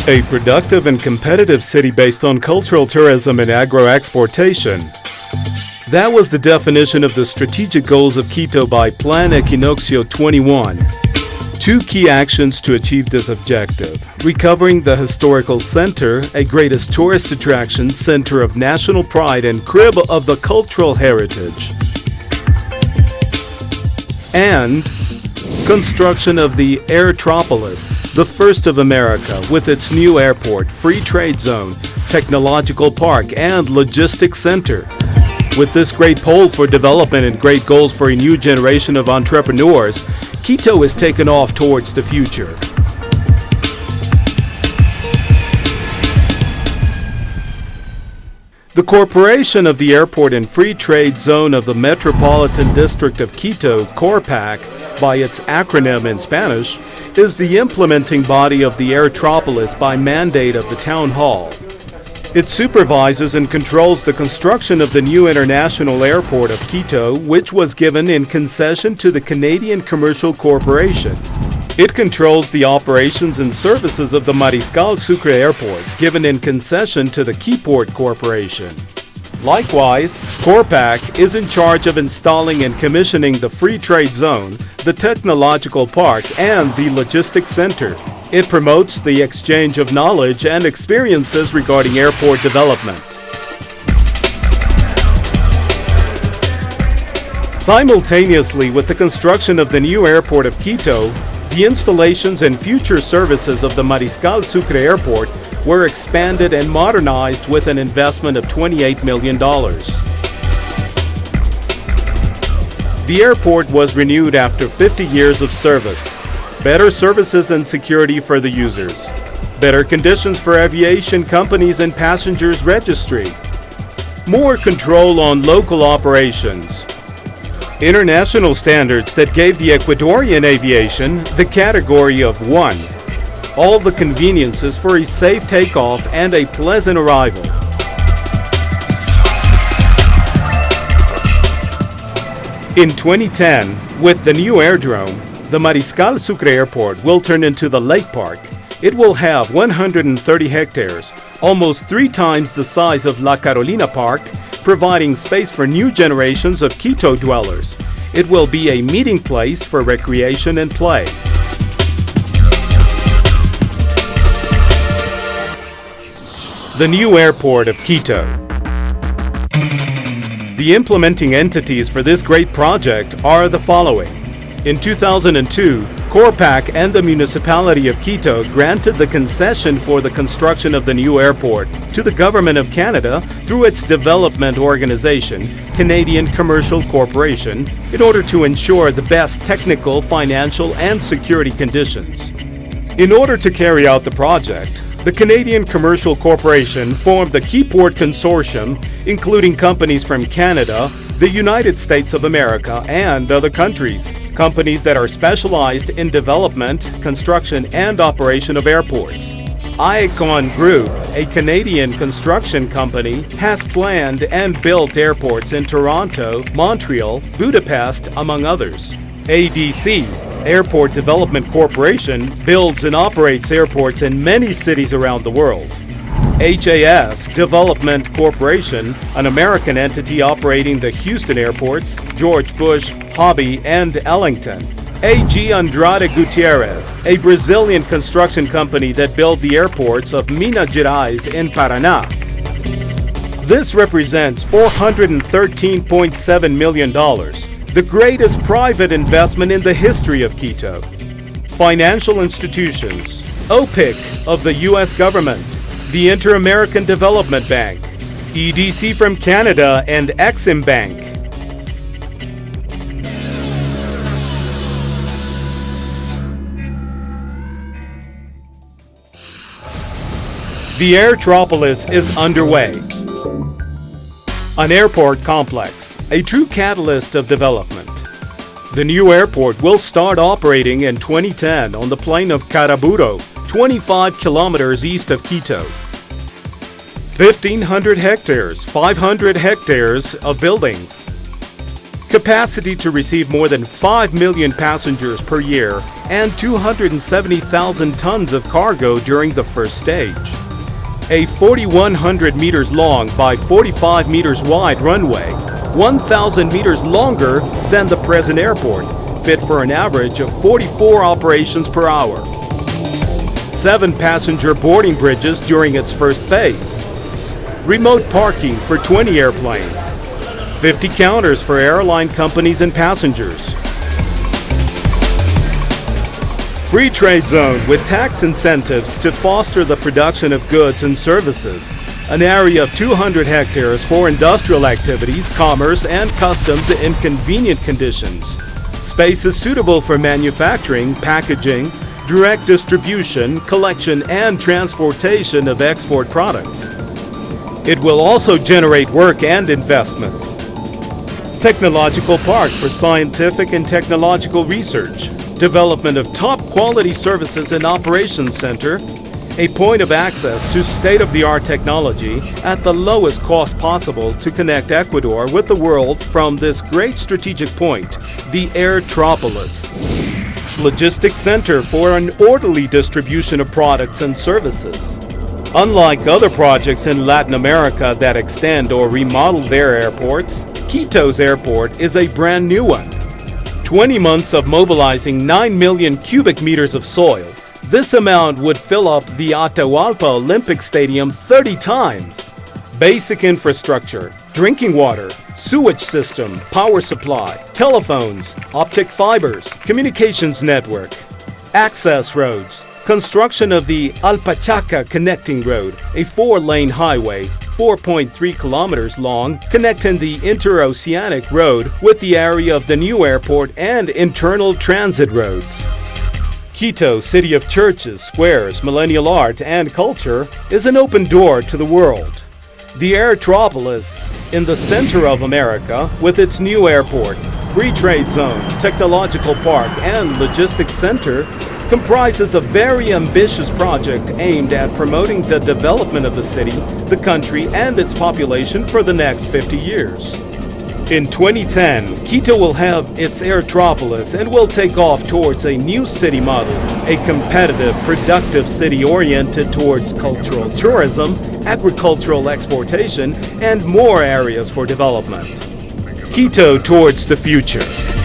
A productive and competitive city based on cultural tourism and agro-exportation. That was the definition of the strategic goals of Quito by Plan Equinoccio 21. Two key actions to achieve this objective: recovering the historical center, a greatest tourist attraction, center of national pride and crib of the cultural heritage, and construction of the AEROTROPOLIS, the first of America, with its new airport, free trade zone, technological park, and logistics center. With this great pole for development and great goals for a new generation of entrepreneurs, Quito is taken off towards the future. The Corporation of the Airport and Free Trade Zone of the Metropolitan District of Quito, CORPAC, by its acronym in Spanish, is the implementing body of the AEROTROPOLIS by mandate of the Town Hall. It supervises and controls the construction of the new International Airport of Quito, which was given in concession to the Canadian Commercial Corporation. It controls the operations and services of the Mariscal Sucre Airport, given in concession to the Keyport Corporation. Likewise, CORPAC is in charge of installing and commissioning the Free Trade Zone, the Technological Park, and the Logistics Center. It promotes the exchange of knowledge and experiences regarding airport development. Simultaneously with the construction of the new airport of Quito, the installations and future services of the Mariscal Sucre Airport were expanded and modernized with an investment of $28 million. The airport was renewed after 50 years of service. Better services and security for the users. Better conditions for aviation companies and passengers registry. More control on local operations. International standards that gave the Ecuadorian aviation the category of 1. All the conveniences for a safe takeoff and a pleasant arrival. In 2010, with the new airdrome, the Mariscal Sucre Airport will turn into the lake park. It will have 130 hectares, almost 3 times the size of La Carolina Park, providing space for new generations of Quito dwellers. It will be a meeting place for recreation and play. The new airport of Quito. The implementing entities for this great project are the following. In 2002, CORPAC and the municipality of Quito granted the concession for the construction of the new airport to the Government of Canada through its development organization, Canadian Commercial Corporation, in order to ensure the best technical, financial, and security conditions. In order to carry out the project, the Canadian Commercial Corporation formed the Keyport Consortium, including companies from Canada, the United States of America, and other countries. Companies that are specialized in development, construction, and operation of airports. Icon Group, a Canadian construction company, has planned and built airports in Toronto, Montreal, Budapest, among others. ADC, Airport Development Corporation, builds and operates airports in many cities around the world. HAS Development Corporation, an American entity operating the Houston airports, George Bush, Hobby, and Ellington. AG Andrade Gutierrez, a Brazilian construction company that built the airports of Minas Gerais in Paraná. This represents $413.7 million, the greatest private investment in the history of Quito. Financial institutions: OPIC of the U.S. government, the Inter-American Development Bank, EDC from Canada, and Exim Bank. The AEROTROPOLIS is underway. An airport complex, a true catalyst of development. The new airport will start operating in 2010 on the plain of Caraburo, 25 kilometers east of Quito. 1,500 hectares, 500 hectares of buildings. capacity to receive more than 5 million passengers per year, and 270,000 tons of cargo during the first stage. A 4,100 meters long by 45 meters wide runway, 1,000 meters longer than the present airport, fit for an average of 44 operations per hour. 7 passenger boarding bridges during its first phase. Remote parking for 20 airplanes. 50 counters for airline companies and passengers. Free trade zone with tax incentives to foster the production of goods and services. An area of 200 hectares for industrial activities, commerce, and customs in convenient conditions. Spaces suitable for manufacturing, packaging, direct distribution, collection, and transportation of export products. It will also generate work and investments. Technological park for scientific and technological research. Development of top quality services and operations center. A point of access to state-of-the-art technology at the lowest cost possible to connect Ecuador with the world from this great strategic point, the AEROTROPOLIS. Logistics center for an orderly distribution of products and services. Unlike other projects in Latin America that extend or remodel their airports, Quito's airport is a brand new one. 20 months of mobilizing 9 million cubic meters of soil. This amount would fill up the Atahualpa Olympic Stadium 30 times. Basic infrastructure, drinking water, sewage system, power supply, telephones, optic fibers, communications network, access roads, construction of the Alpachaca Connecting Road, a 4-lane highway, 4.3 kilometers long, connecting the interoceanic road with the area of the new airport and internal transit roads. Quito, city of churches, squares, millennial art, and culture, is an open door to the world. The AEROTROPOLIS, in the center of America, with its new airport, free trade zone, technological park, and logistics center, comprises a very ambitious project aimed at promoting the development of the city, the country, and its population for the next 50 years. In 2010, Quito will have its AEROTROPOLIS and will take off towards a new city model, a competitive, productive city oriented towards cultural tourism, agricultural exportation, and more areas for development. Quito towards the future.